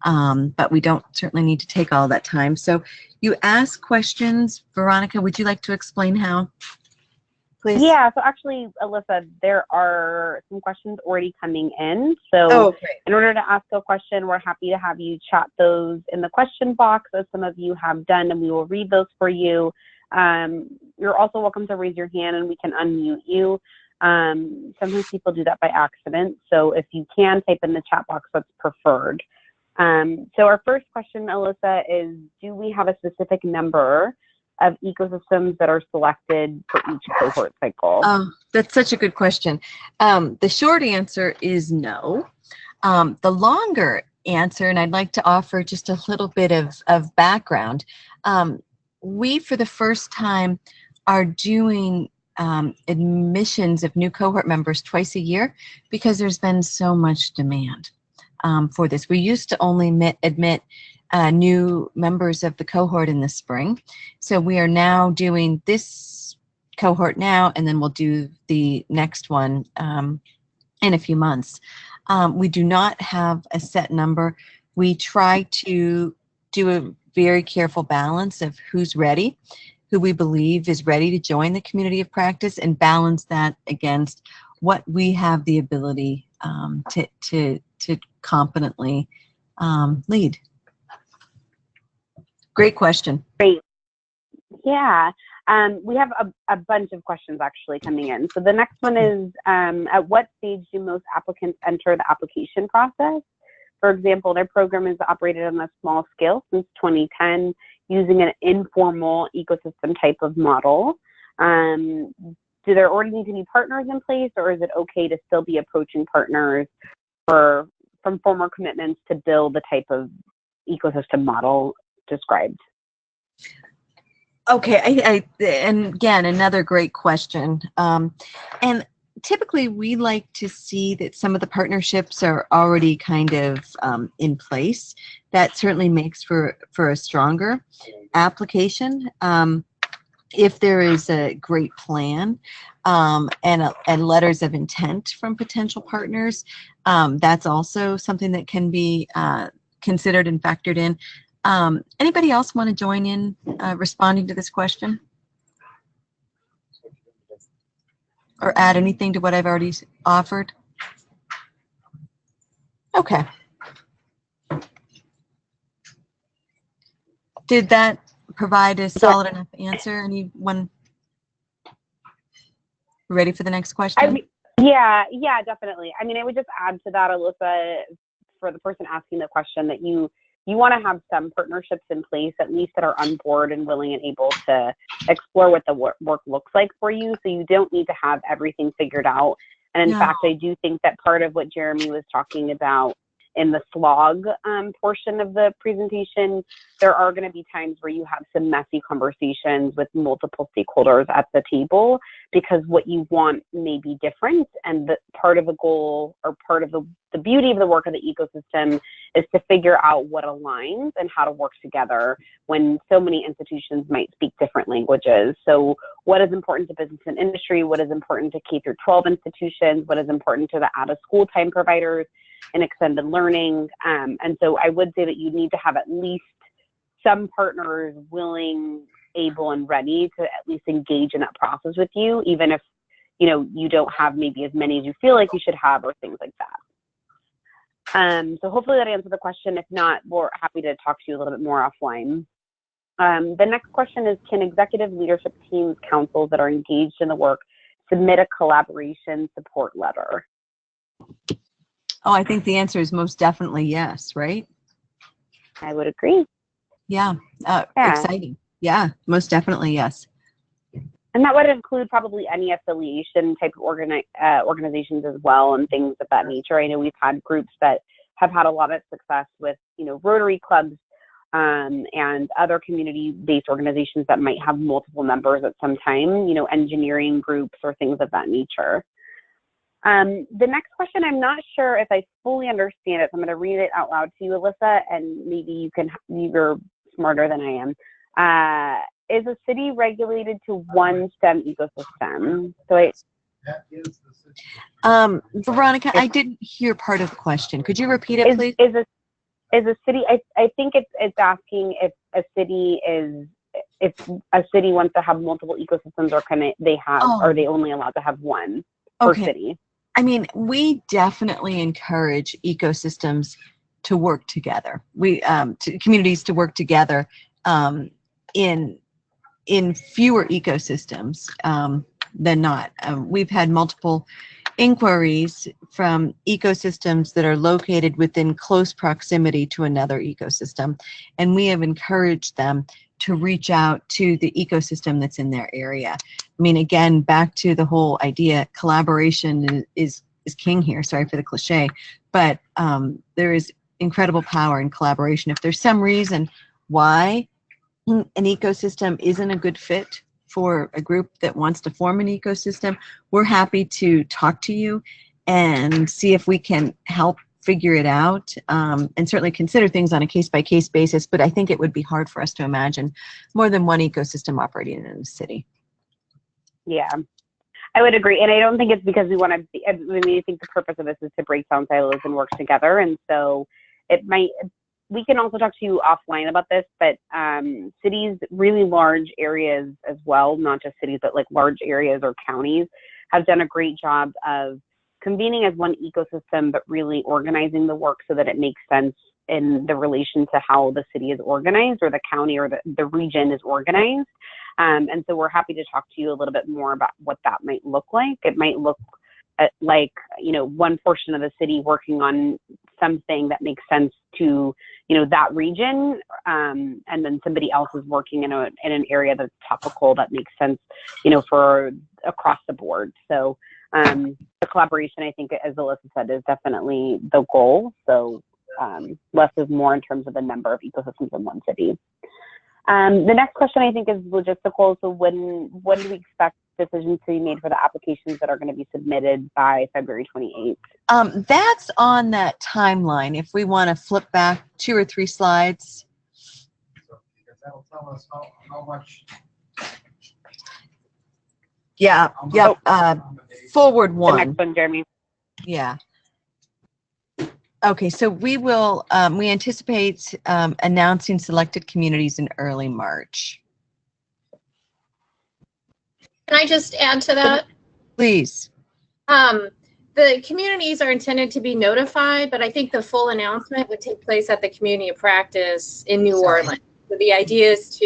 but we don't certainly need to take all that time. So you ask questions. Veronica, would you like to explain how? Please. Yeah, so actually, Alyssa, there are some questions already coming in. So great. In order to ask a question, we're happy to have you chat those in the question box, as some of you have done, and we will read those for you. You're also welcome to raise your hand and we can unmute you. Sometimes people do that by accident. So if you can type in the chat box, that's preferred. So our first question, Alyssa, is do we have a specific number of ecosystems that are selected for each cohort cycle? Oh, that's such a good question. The short answer is no. The longer answer, and I'd like to offer just a little bit of background. We, for the first time, are doing admissions of new cohort members twice a year because there's been so much demand for this. We used to only admit new members of the cohort in the spring. So we are now doing this cohort now, and then we'll do the next one in a few months. We do not have a set number. We try to do a very careful balance of who's ready, who we believe is ready to join the community of practice, and balance that against what we have the ability to competently lead. Great question. Great. Yeah. We have a bunch of questions actually coming in. So the next one is, at what stage do most applicants enter the application process? For example, their program is operated on a small scale since 2010 using an informal ecosystem type of model. Do there already need to be partners in place, or is it okay to still be approaching partners from former commitments to build the type of ecosystem model described? Okay, and again, another great question. And typically we like to see that some of the partnerships are already kind of in place. That certainly makes for a stronger application. If there is a great plan and letters of intent from potential partners, that's also something that can be considered and factored in. Anybody else want to join in responding to this question? Or add anything to what I've already offered? Okay. Did that provide a solid enough answer? Anyone ready for the next question? Yeah, definitely. I mean, I would just add to that, Alyssa, for the person asking the question, that you want to have some partnerships in place, at least that are on board and willing and able to explore what the work looks like for you. So you don't need to have everything figured out. And in fact, I do think that part of what Jeremy was talking about in the slog portion of the presentation, there are going to be times where you have some messy conversations with multiple stakeholders at the table, because what you want may be different. And the part of the goal, or part of the beauty of the work of the ecosystem, is to figure out what aligns and how to work together when so many institutions might speak different languages. So what is important to business and industry? What is important to K-12 institutions? What is important to the out-of-school time providers and extended learning? And so I would say that you need to have at least some partners willing, able, and ready to at least engage in that process with you, even if you don't have maybe as many as you feel like you should have, or things like that. So hopefully that answered the question. If not, we're happy to talk to you a little bit more offline. The next question is, can executive leadership teams, councils that are engaged in the work submit a collaboration support letter? Oh, I think the answer is most definitely yes, right? I would agree. Yeah. Exciting. Yeah, most definitely yes. And that would include probably any affiliation type of organizations as well, and things of that nature. I know we've had groups that have had a lot of success with, Rotary clubs and other community-based organizations that might have multiple members at some time, engineering groups or things of that nature. The next question, I'm not sure if I fully understand it, so I'm going to read it out loud to you, Alyssa, and maybe you're smarter than I am. Is a city regulated to one STEM ecosystem? So Veronica, I didn't hear part of the question. Could you repeat it, please? Is a city? I think it's asking if a city wants to have multiple ecosystems, or are they only allowed to have one per city? I mean, we definitely encourage ecosystems to work together. Communities to work together in fewer ecosystems than not. We've had multiple inquiries from ecosystems that are located within close proximity to another ecosystem, and we have encouraged them to reach out to the ecosystem that's in their area. I mean, again, back to the whole idea, collaboration is king here. Sorry for the cliche, but there is incredible power in collaboration. If there's some reason why an ecosystem isn't a good fit for a group that wants to form an ecosystem, we're happy to talk to you and see if we can help figure it out, and certainly consider things on a case-by-case basis. But I think it would be hard for us to imagine more than one ecosystem operating in a city. Yeah, I would agree. And I don't think it's because we want to, I think the purpose of this is to break down silos and work together. And so we can also talk to you offline about this, but cities, really large areas as well, not just cities, but like large areas or counties, have done a great job of convening as one ecosystem, but really organizing the work so that it makes sense in the relation to how the city is organized, or the county or the region is organized. And so we're happy to talk to you a little bit more about what that might look like. It might look like, one portion of the city working on something that makes sense to, that region, and then somebody else is working in an area that's topical that makes sense, for across the board. So the collaboration, I think, as Alyssa said, is definitely the goal. So less is more in terms of the number of ecosystems in one city. The next question, I think, is logistical. So when do we expect decisions to be made for the applications that are going to be submitted by February 28th? That's on that timeline. If we want to flip back 2 or 3 slides. So, because that'll tell us how much. Yeah. Yep. Forward 1. The next one, Jeremy. Yeah. Okay, so we will, we anticipate announcing selected communities in early March. Can I just add to that? Please. The communities are intended to be notified, but I think the full announcement would take place at the community of practice in New Orleans. So the idea is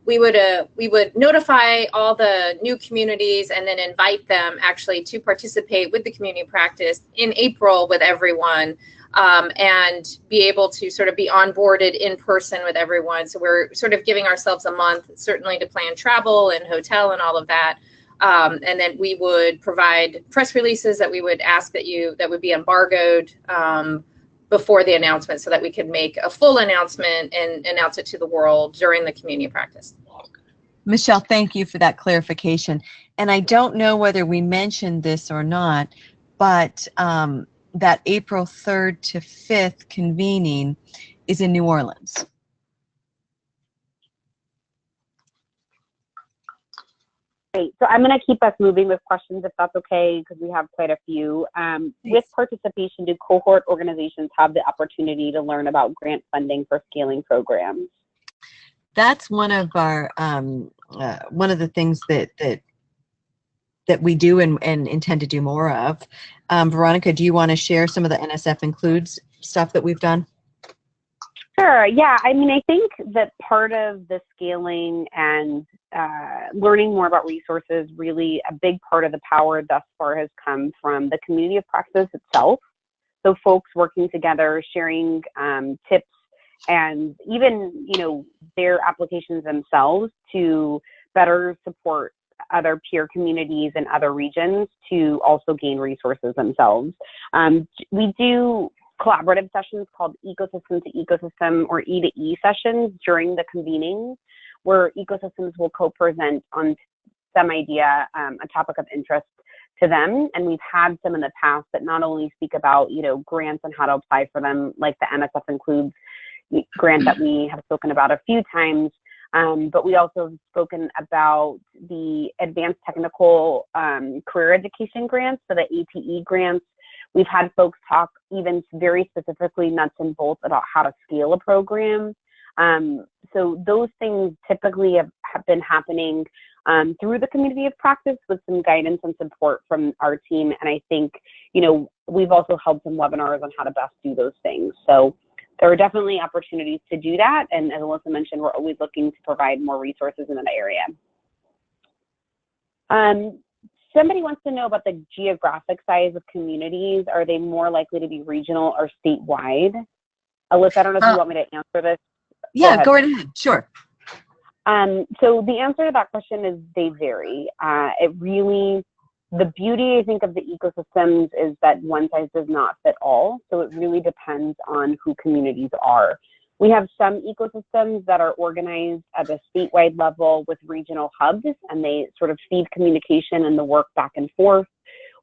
we would notify all the new communities and then invite them actually to participate with the community of practice in April with everyone, and be able to sort of be onboarded in person with everyone. So we're sort of giving ourselves a month, certainly, to plan travel and hotel and all of that. And then we would provide press releases that we would ask that would be embargoed before the announcement, so that we could make a full announcement and announce it to the world during the community of practice. Michelle, thank you for that clarification. And I don't know whether we mentioned this or not, but that April 3rd to 5th convening is in New Orleans. Great. So I'm going to keep us moving with questions, if that's okay, because we have quite a few. With participation, do cohort organizations have the opportunity to learn about grant funding for scaling programs? That's one of our one of the things that we do and intend to do more of. Veronica, do you want to share some of the NSF Includes stuff that we've done? Sure. Yeah. I mean, I think that part of the scaling and learning more about resources, really a big part of the power thus far has come from the community of practice itself. So folks working together, sharing tips, and even, their applications themselves to better support other peer communities in other regions to also gain resources themselves. We do collaborative sessions called ecosystem to ecosystem, or E2E sessions, during the convening, where ecosystems will co-present on some idea, a topic of interest to them. And we've had some in the past that not only speak about, grants and how to apply for them, like the NSF Includes grant that we have spoken about a few times, But we also have spoken about the advanced technical career education grants, so the ATE grants. We've had folks talk even very specifically nuts and bolts about how to scale a program. So those things typically have been happening through the community of practice with some guidance and support from our team. And I think, you know, we've also held some webinars on how to best do those things. So there are definitely opportunities to do that. And as Alyssa mentioned, we're always looking to provide more resources in that area. Somebody wants to know about the geographic size of communities. Are they more likely to be regional or statewide? Alyssa, I don't know if you want me to answer this. Yeah, go right ahead. Sure. So the answer to that question is they vary. It really, the beauty, I think, of the ecosystems is that one size does not fit all. So it really depends on who communities are. We have some ecosystems that are organized at a statewide level with regional hubs, and they sort of feed communication and the work back and forth.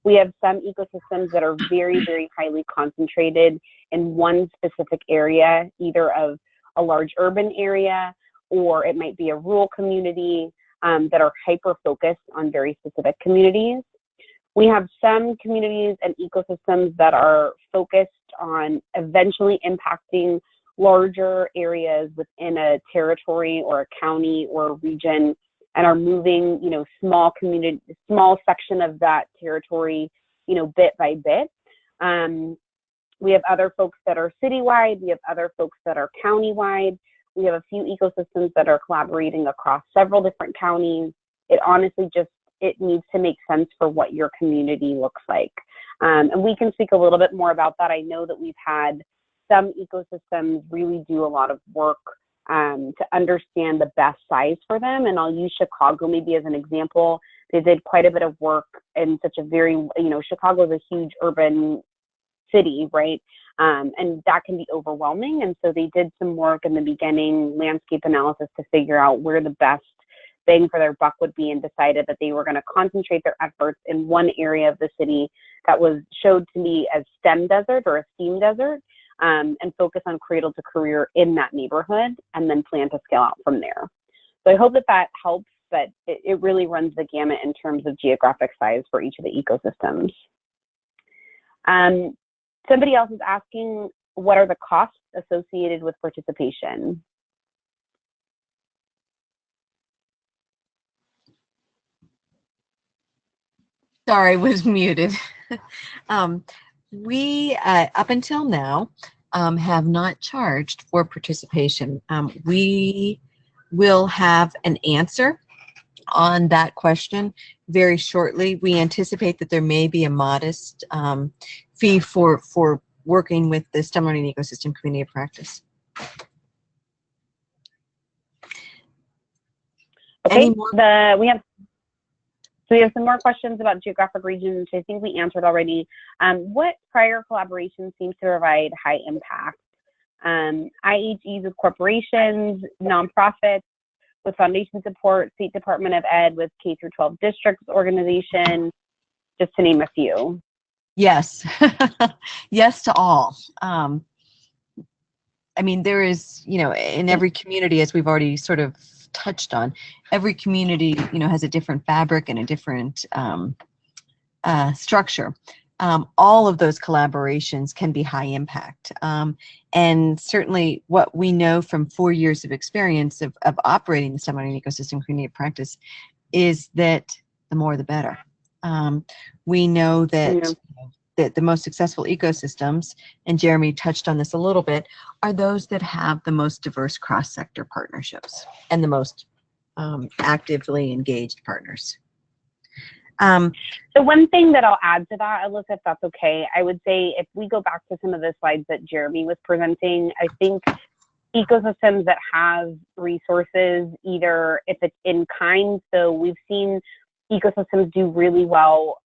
We have some ecosystems that are very, very highly concentrated in one specific area, either of a large urban area, or it might be a rural community that are hyper-focused on very specific communities. We have some communities and ecosystems that are focused on eventually impacting larger areas within a territory or a county or a region, and are moving, you know, small section of that territory, you know, bit by bit. We have other folks that are citywide. We have other folks that are countywide. We have a few ecosystems that are collaborating across several different counties. It honestly just, it needs to make sense for what your community looks like. And we can speak a little bit more about that. I know that we've had some ecosystems really do a lot of work to understand the best size for them. And I'll use Chicago maybe as an example. They did quite a bit of work in such a very, you know, Chicago is a huge urban city, right? And that can be overwhelming. And so they did some work in the beginning, landscape analysis, to figure out where the best bang for their buck would be, and decided that they were going to concentrate their efforts in one area of the city that was showed to me as STEM desert or a STEAM desert, and focus on cradle to career in that neighborhood, and then plan to scale out from there. So I hope that that helps, but it really runs the gamut in terms of geographic size for each of the ecosystems. Somebody else is asking, what are the costs associated with participation? Sorry, I was muted. We, up until now, have not charged for participation. We will have an answer on that question very shortly. We anticipate that there may be a modest fee for working with the STEM Learning Ecosystem Community of Practice. Okay, we have some more questions about geographic regions, which I think we answered already. What prior collaborations seem to provide high impact? IHEs with corporations, nonprofits, with foundation support, State Department of Ed with K-12 districts organization, just to name a few. Yes, yes to all. I mean, there is, you know, in every community, as we've already sort of touched on, every community, you know, has a different fabric and a different structure. All of those collaborations can be high impact. And certainly what we know from 4 years of experience of operating the STEM Learning Ecosystem Community of Practice is that the more the better. We know that, that the most successful ecosystems, and Jeremy touched on this a little bit, are those that have the most diverse cross-sector partnerships and the most actively engaged partners. The one thing that I'll add to that, Alyssa, if that's okay, I would say if we go back to some of the slides that Jeremy was presenting, I think ecosystems that have resources, either if it's in kind, so we've seen ecosystems do really well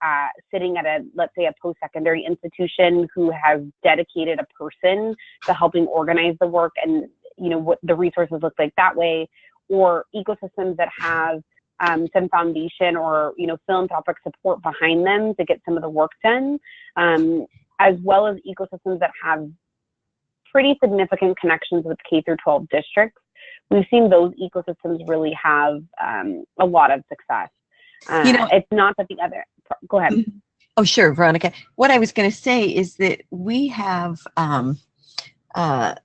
sitting at a, let's say, a post-secondary institution who has dedicated a person to helping organize the work, and you know what the resources look like that way, or ecosystems that have some foundation or, you know, philanthropic support behind them to get some of the work done, as well as ecosystems that have pretty significant connections with K-12 districts. we've seen those ecosystems really have a lot of success. It's not that the other, go ahead. Oh, sure, Veronica. What I was going to say is that we have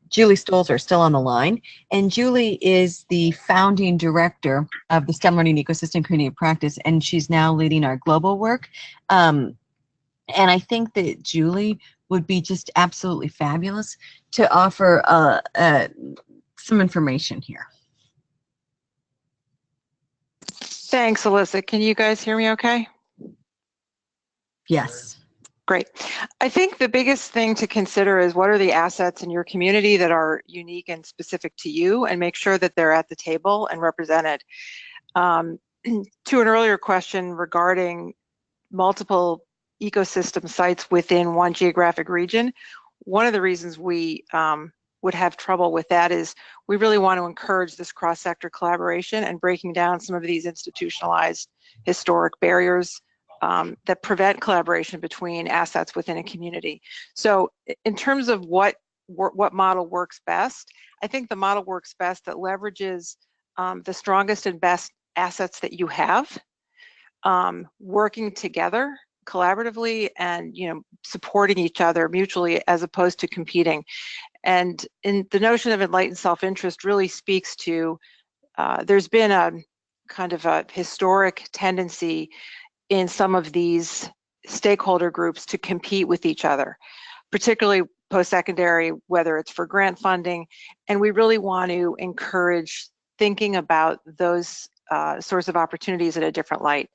Julie Stolzer still on the line, and Julie is the founding director of the STEM Learning Ecosystem Community of Practice, and she's now leading our global work. And I think that Julie would be just absolutely fabulous to offer some information here. Thanks, Alyssa. Can you guys hear me okay? Yes. Great. I think the biggest thing to consider is what are the assets in your community that are unique and specific to you, and make sure that they're at the table and represented. To an earlier question regarding multiple ecosystem sites within one geographic region, one of the reasons we would have trouble with that is we really want to encourage this cross-sector collaboration and breaking down some of these institutionalized historic barriers that prevent collaboration between assets within a community. So in terms of what model works best, I think the model works best that leverages the strongest and best assets that you have, working together collaboratively and supporting each other mutually as opposed to competing. And in the notion of enlightened self-interest really speaks to there's been a kind of a historic tendency in some of these stakeholder groups to compete with each other, particularly post-secondary, whether it's for grant funding. And we really want to encourage thinking about those sorts of opportunities in a different light.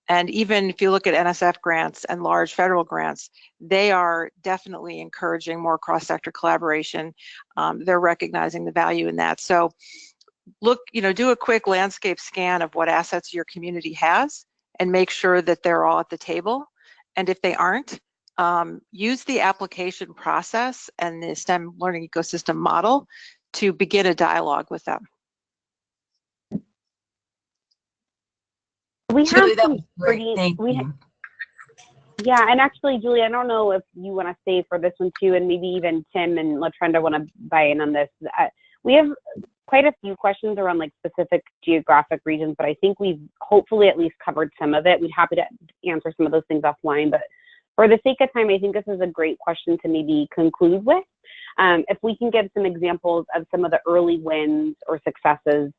And even if you look at NSF grants and large federal grants, they are definitely encouraging more cross-sector collaboration. They're recognizing the value in that. So look, do a quick landscape scan of what assets your community has and make sure that they're all at the table. And if they aren't, use the application process and the STEM learning ecosystem model to begin a dialogue with them. We Julie, have some pretty, yeah, and actually, Julie, I don't know if you want to say for this one too, and maybe even Tim and LaTrenda want to buy in on this. We have quite a few questions around like specific geographic regions, but I think we've hopefully at least covered some of it. We'd happy to answer some of those things offline, but for the sake of time, I think this is a great question to maybe conclude with. If we can give some examples of some of the early wins or successes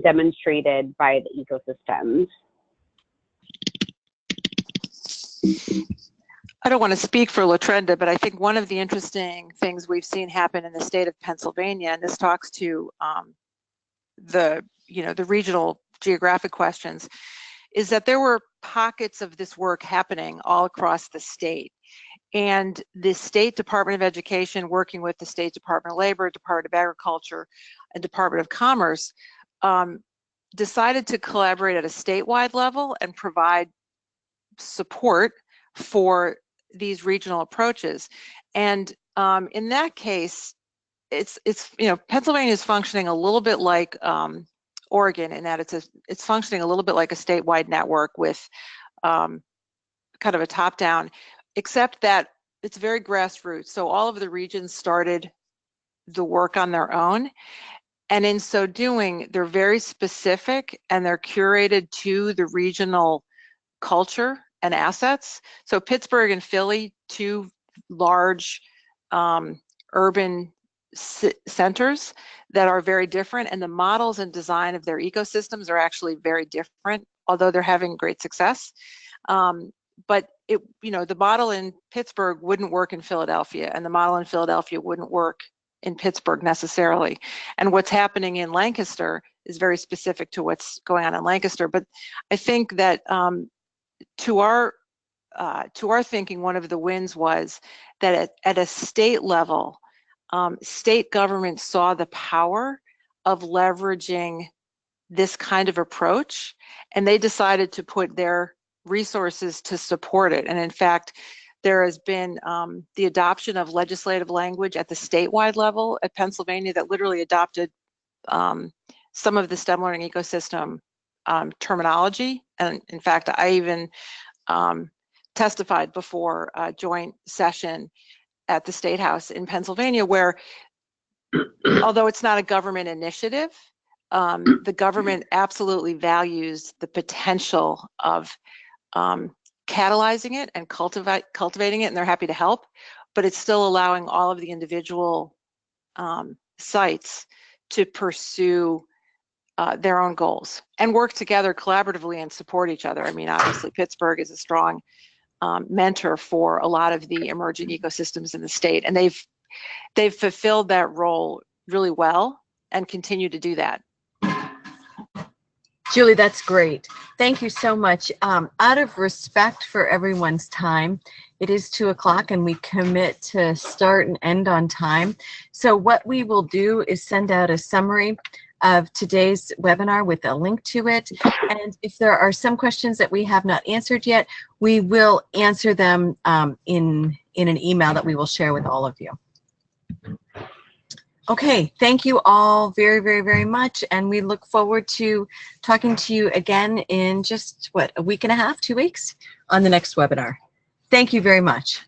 demonstrated by the ecosystems. I don't want to speak for LaTrenda, but I think one of the interesting things we've seen happen in the state of Pennsylvania, and this talks to the regional geographic questions, is that there were pockets of this work happening all across the state. And the State Department of Education, working with the State Department of Labor, Department of Agriculture, and Department of Commerce, decided to collaborate at a statewide level and provide support for these regional approaches. And in that case, it's Pennsylvania is functioning a little bit like Oregon in that it's functioning a little bit like a statewide network with kind of a top-down, except that it's very grassroots. So all of the regions started the work on their own. And in so doing, they're very specific and they're curated to the regional culture and assets. So Pittsburgh and Philly, two large urban centers that are very different, and the models and design of their ecosystems are actually very different, although they're having great success. But the model in Pittsburgh wouldn't work in Philadelphia, and the model in Philadelphia wouldn't work in Pittsburgh necessarily. And what's happening in Lancaster is very specific to what's going on in Lancaster. But I think that to our thinking, one of the wins was that at a state level, state government saw the power of leveraging this kind of approach, and they decided to put their resources to support it. And in fact, there has been the adoption of legislative language at the statewide level at Pennsylvania that literally adopted some of the STEM learning ecosystem terminology. And in fact, I even testified before a joint session at the State House in Pennsylvania, where although it's not a government initiative, the government absolutely values the potential of catalyzing it and cultivating it, and they're happy to help, but it's still allowing all of the individual sites to pursue their own goals and work together collaboratively and support each other. I mean, obviously Pittsburgh is a strong mentor for a lot of the emerging ecosystems in the state, and they've fulfilled that role really well and continue to do that. Julie, that's great. Thank you so much. Out of respect for everyone's time, it is 2 o'clock and we commit to start and end on time. So what we will do is send out a summary of today's webinar with a link to it. And if there are some questions that we have not answered yet, we will answer them in an email that we will share with all of you. Okay, thank you all very, very, very much. And we look forward to talking to you again in just, what, a week and a half, 2 weeks on the next webinar. Thank you very much.